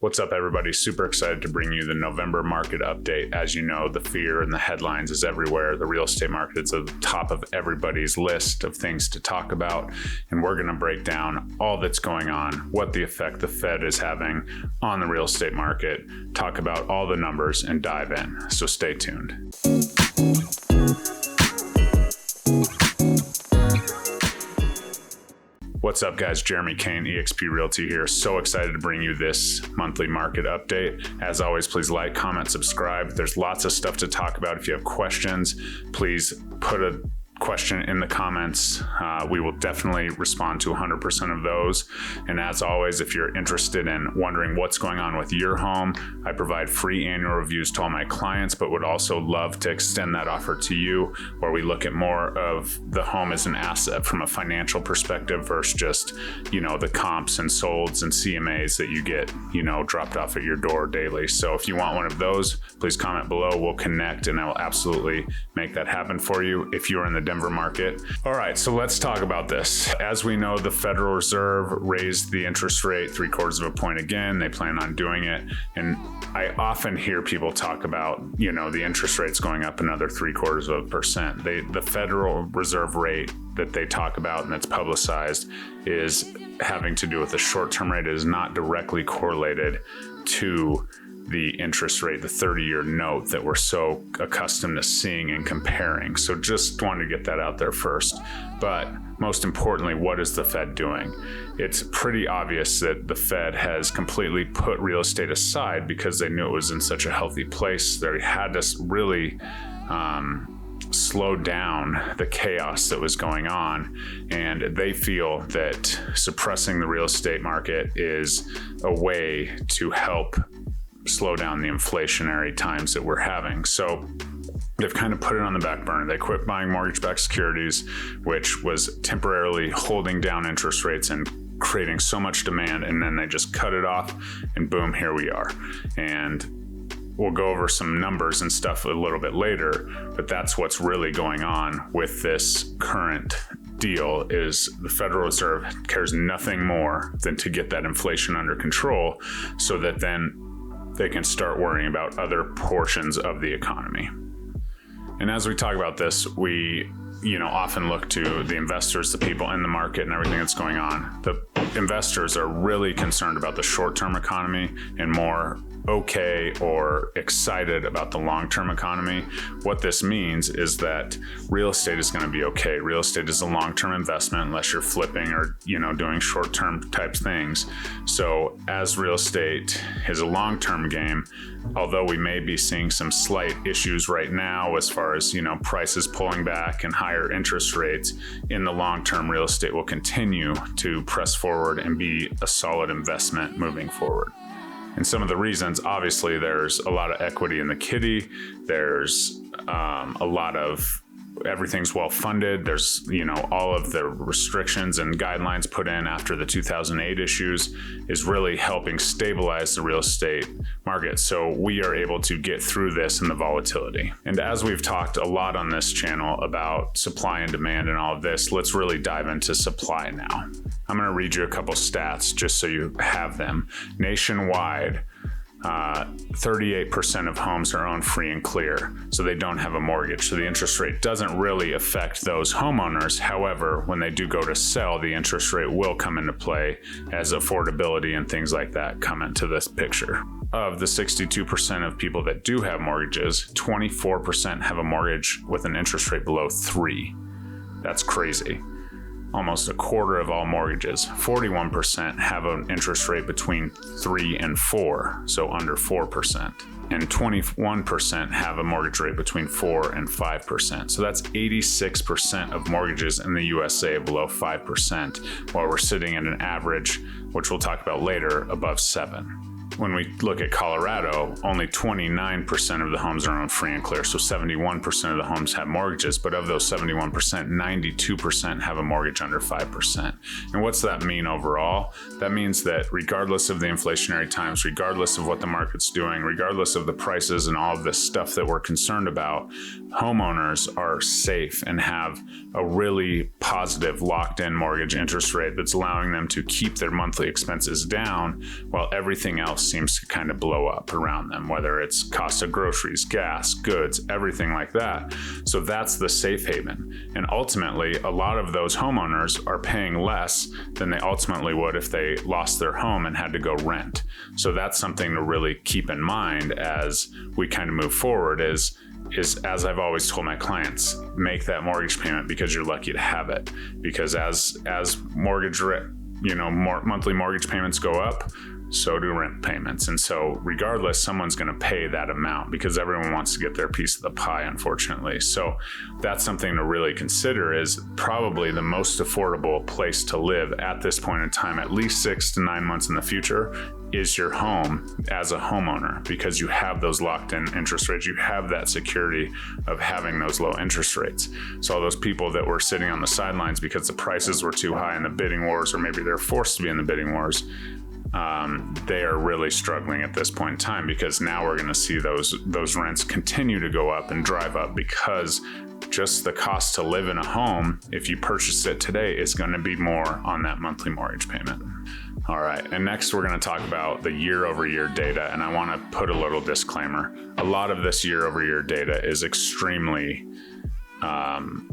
What's up, everybody? Super excited to bring you the November market update. As you know, the fear and the headlines is everywhere. The real estate market is at the top of everybody's list of things to talk about. And we're going to break down all that's going on, what the effect the Fed is having on the real estate market, talk about all the numbers, and dive in. So stay tuned. What's up, guys? Jeremy Kane, eXp Realty here. So excited to bring you this monthly market update. As always, please like, comment, subscribe. There's lots of stuff to talk about. If you have questions, please put a question in the comments. We will definitely respond to 100% of those. And as always, if you're interested in wondering what's going on with your home, I provide free annual reviews to all my clients, but would also love to extend that offer to you, where we look at more of the home as an asset from a financial perspective versus just, the comps and solds and CMAs that you get, dropped off at your door daily. So if you want one of those, please comment below. We'll connect and I will absolutely make that happen for you if you're in the Denver market. All right, so let's talk about this. As we know, the Federal Reserve raised the interest rate 0.75 of a point again. They plan on doing it. And I often hear people talk about, the interest rates going up another 0.75%. The Federal Reserve rate that they talk about and that's publicized is having to do with the short-term rate. It is not directly correlated to the interest rate, the 30-year note that we're so accustomed to seeing and comparing. So just wanted to get that out there first. But most importantly, what is the Fed doing? It's pretty obvious that the Fed has completely put real estate aside because they knew it was in such a healthy place. They had to really slow down the chaos that was going on. And they feel that suppressing the real estate market is a way to help slow down the inflationary times that we're having. So they've kind of put it on the back burner. They quit buying mortgage-backed securities, which was temporarily holding down interest rates and creating so much demand. And then they just cut it off and boom, here we are. And we'll go over some numbers and stuff a little bit later, but that's what's really going on with this current deal. Is the Federal Reserve cares nothing more than to get that inflation under control so that then they can start worrying about other portions of the economy. And as we talk about this, we often look to the investors, the people in the market and everything that's going on. The investors are really concerned about the short-term economy and more okay or excited about the long-term economy. What this means is that real estate is going to be okay. Real estate is a long-term investment unless you're flipping or, doing short-term type things. So as real estate is a long-term game, although we may be seeing some slight issues right now as far as, prices pulling back and higher interest rates, in the long term, real estate will continue to press forward and be a solid investment moving forward. And some of the reasons, obviously, there's a lot of equity in the kitty. There's a lot of everything's well funded. There's, all of the restrictions and guidelines put in after the 2008 issues is really helping stabilize the real estate market. So we are able to get through this and the volatility. And as we've talked a lot on this channel about supply and demand and all of this, let's really dive into supply now. I'm going to read you a couple stats just so you have them. Nationwide, 38% of homes are owned free and clear, so they don't have a mortgage. So the interest rate doesn't really affect those homeowners. However, when they do go to sell, the interest rate will come into play as affordability and things like that come into this picture. Of the 62% of people that do have mortgages, 24% have a mortgage with an interest rate below 3. That's crazy. Almost a quarter of all mortgages. 41% have an interest rate between 3 and 4, so under 4%. And 21% have a mortgage rate between 4 and 5%. So that's 86% of mortgages in the USA below 5%, while we're sitting at an average, which we'll talk about later, above 7. When we look at Colorado, only 29% of the homes are owned free and clear. So 71% of the homes have mortgages, but of those 71%, 92% have a mortgage under 5%. And what's that mean overall? That means that regardless of the inflationary times, regardless of what the market's doing, regardless of the prices and all of this stuff that we're concerned about, homeowners are safe and have a really positive locked-in mortgage interest rate that's allowing them to keep their monthly expenses down while everything else seems to kind of blow up around them, whether it's cost of groceries, gas, goods, everything like that. So that's the safe haven. And ultimately, a lot of those homeowners are paying less than they ultimately would if they lost their home and had to go rent. So that's something to really keep in mind as we kind of move forward is as I've always told my clients, make that mortgage payment because you're lucky to have it. Because as mortgage monthly mortgage payments go up, so do rent payments. And so regardless, someone's going to pay that amount because everyone wants to get their piece of the pie, unfortunately. So that's something to really consider, is probably the most affordable place to live at this point in time, at least 6 to 9 months in the future, is your home as a homeowner, because you have those locked in interest rates. You have that security of having those low interest rates. So all those people that were sitting on the sidelines because the prices were too high in the bidding wars, or maybe they're forced to be in the bidding wars, they are really struggling at this point in time, because now we're going to see those rents continue to go up and drive up, because just the cost to live in a home, if you purchase it today, is going to be more on that monthly mortgage payment. All right, and next we're going to talk about the year-over-year data, and I want to put a little disclaimer. A lot of this year-over-year data is extremely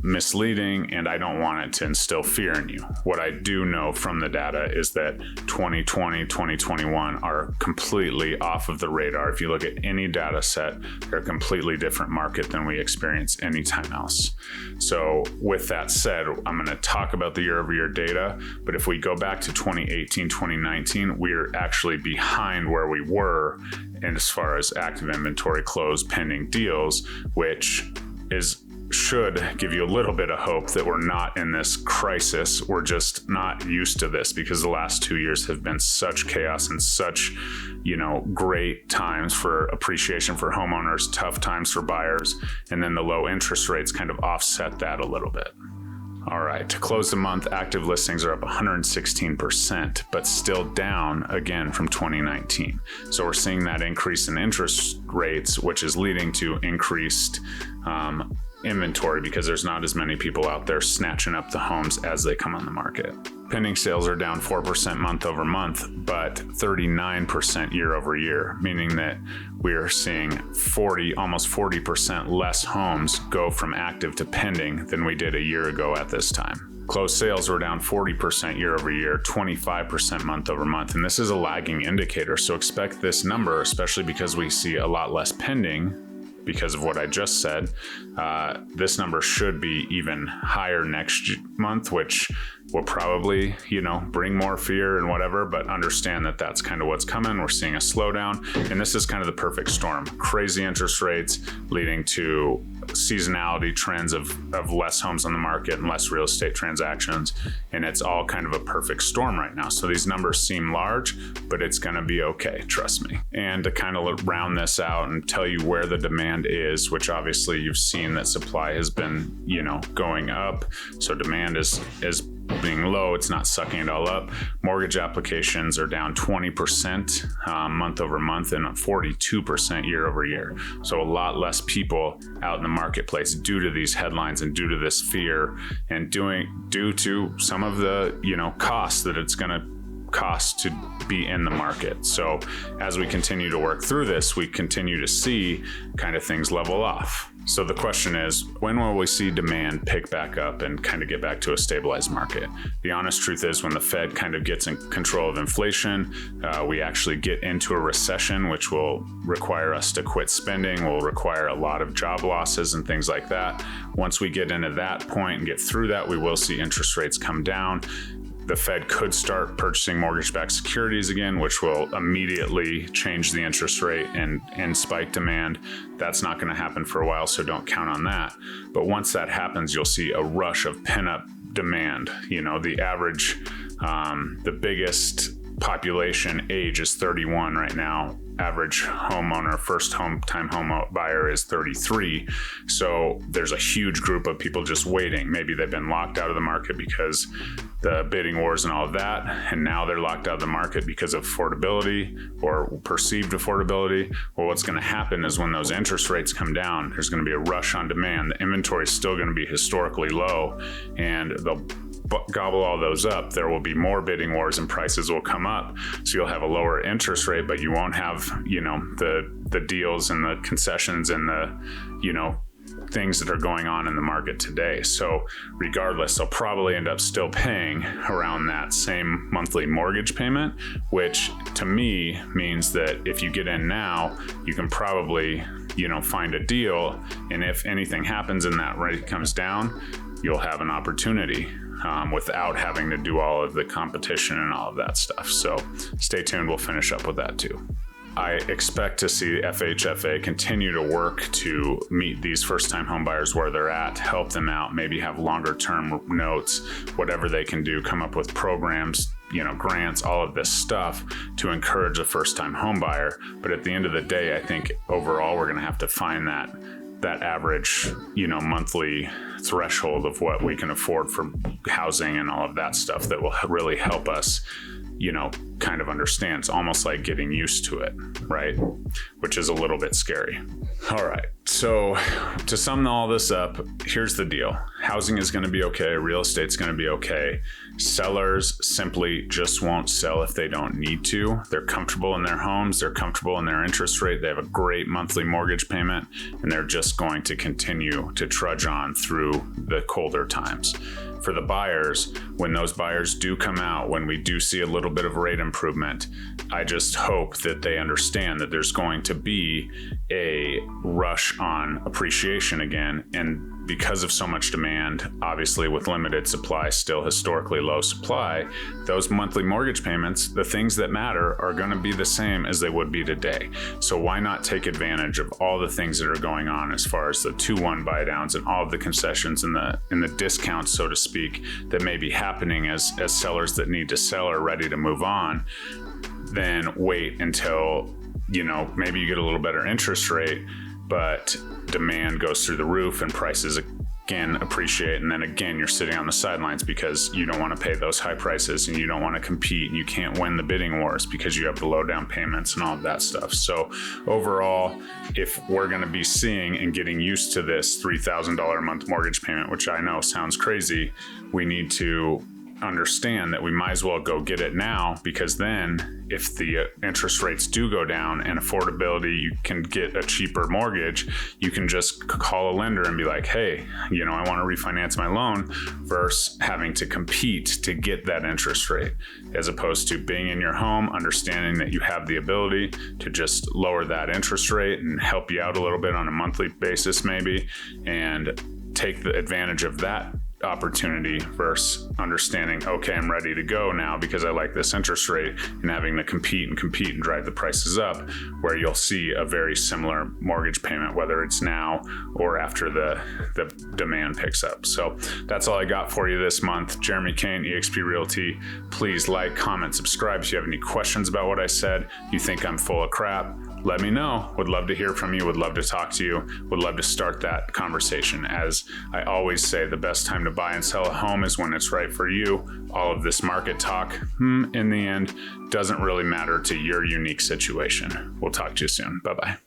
misleading, and I don't want it to instill fear in you. What I do know from the data is that 2020, 2021 are completely off of the radar. If you look at any data set, they're a completely different market than we experience anytime else. So with that said, I'm going to talk about the year-over-year data, but if we go back to 2018, 2019, we're actually behind where we were as far as active inventory, closed, pending deals, which should give you a little bit of hope that we're not in this crisis. We're just not used to this, because the last 2 years have been such chaos and such, great times for appreciation for homeowners, tough times for buyers, and then the low interest rates kind of offset that a little bit. All right, to close the month, active listings are up 116%, but still down again from 2019. So we're seeing that increase in interest rates, which is leading to increased inventory, because there's not as many people out there snatching up the homes as they come on the market. Pending sales are down 4% month over month, but 39% year over year, meaning that we are seeing almost 40% less homes go from active to pending than we did a year ago at this time. Closed sales were down 40% year over year, 25% month over month, and this is a lagging indicator. So expect this number, especially because we see a lot less pending because of what I just said. This number should be even higher next month, which will probably, bring more fear and whatever, but understand that that's kind of what's coming. We're seeing a slowdown, and this is kind of the perfect storm. Crazy interest rates leading to seasonality trends of less homes on the market and less real estate transactions, and it's all kind of a perfect storm right now. So these numbers seem large, but it's going to be okay, trust me. And to kind of round this out and tell you where the demand is, which obviously you've seen that supply has been, going up. So demand is being low, it's not sucking it all up. Mortgage applications are down 20% month over month and 42% year over year. So a lot less people out in the marketplace due to these headlines and due to this fear, and due to some of the costs that it's going to cost to be in the market. So as we continue to work through this, we continue to see kind of things level off. So the question is, when will we see demand pick back up and kind of get back to a stabilized market? The honest truth is, when the Fed kind of gets in control of inflation, we actually get into a recession, which will require us to quit spending, will require a lot of job losses and things like that. Once we get into that point and get through that, we will see interest rates come down. The Fed could start purchasing mortgage-backed securities again, which will immediately change the interest rate and spike demand. That's not going to happen for a while, so don't count on that. But once that happens, you'll see a rush of pent-up demand. The average, the biggest population age is 31 right now. Average homeowner, first time home buyer, is 33. So there's a huge group of people just waiting. Maybe they've been locked out of the market because the bidding wars and all of that, and now they're locked out of the market because of affordability or perceived affordability. Well, what's going to happen is when those interest rates come down, there's going to be a rush on demand. The inventory is still going to be historically low, and gobble all those up, there will be more bidding wars and prices will come up. So you'll have a lower interest rate, but you won't have, the deals and the concessions and the, things that are going on in the market today. So regardless, they'll probably end up still paying around that same monthly mortgage payment, which to me means that if you get in now, you can probably, find a deal. And if anything happens and that rate comes down, you'll have an opportunity without having to do all of the competition and all of that stuff. So stay tuned. We'll finish up with that too. I expect to see FHFA continue to work to meet these first-time homebuyers where they're at, help them out, maybe have longer-term notes, whatever they can do, come up with programs, grants, all of this stuff to encourage a first-time homebuyer. But at the end of the day, I think overall we're going to have to find that average, monthly threshold of what we can afford for housing and all of that stuff that will really help us kind of understand. It's almost like getting used to it, right? Which is a little bit scary. All right. So to sum all this up, here's the deal. Housing is going to be okay. Real estate's going to be okay. Sellers simply just won't sell if they don't need to. They're comfortable in their homes. They're comfortable in their interest rate. They have a great monthly mortgage payment, and they're just going to continue to trudge on through the colder times. For the buyers, when those buyers do come out, when we do see a little bit of rate improvement, I just hope that they understand that there's going to be a rush on appreciation again. And because of so much demand, obviously with limited supply, still historically low supply, those monthly mortgage payments, the things that matter, are going to be the same as they would be today. So why not take advantage of all the things that are going on as far as the 2-1 buy downs and all of the concessions and the discounts, so to speak, that may be happening as sellers that need to sell are ready to move on. Then wait until, maybe you get a little better interest rate, but demand goes through the roof and prices again appreciate. And then again, you're sitting on the sidelines because you don't want to pay those high prices and you don't want to compete and you can't win the bidding wars because you have the low down payments and all of that stuff. So overall, if we're going to be seeing and getting used to this $3,000 a month mortgage payment, which I know sounds crazy, we need to understand that we might as well go get it now, because then if the interest rates do go down and affordability, you can get a cheaper mortgage, you can just call a lender and be like, hey, I want to refinance my loan, versus having to compete to get that interest rate, as opposed to being in your home, understanding that you have the ability to just lower that interest rate and help you out a little bit on a monthly basis maybe, and take the advantage of that opportunity versus understanding, okay, I'm ready to go now because I like this interest rate, and having to compete and drive the prices up, where you'll see a very similar mortgage payment, whether it's now or after the demand picks up. So that's all I got for you this month. Jeremy Kane, eXp Realty. Please like, comment, subscribe. If you have any questions about what I said, you think I'm full of crap, let me know. Would love to hear from you. Would love to talk to you. Would love to start that conversation. As I always say, the best time to buy and sell a home is when it's right for you. All of this market talk, in the end, doesn't really matter to your unique situation. We'll talk to you soon. Bye-bye.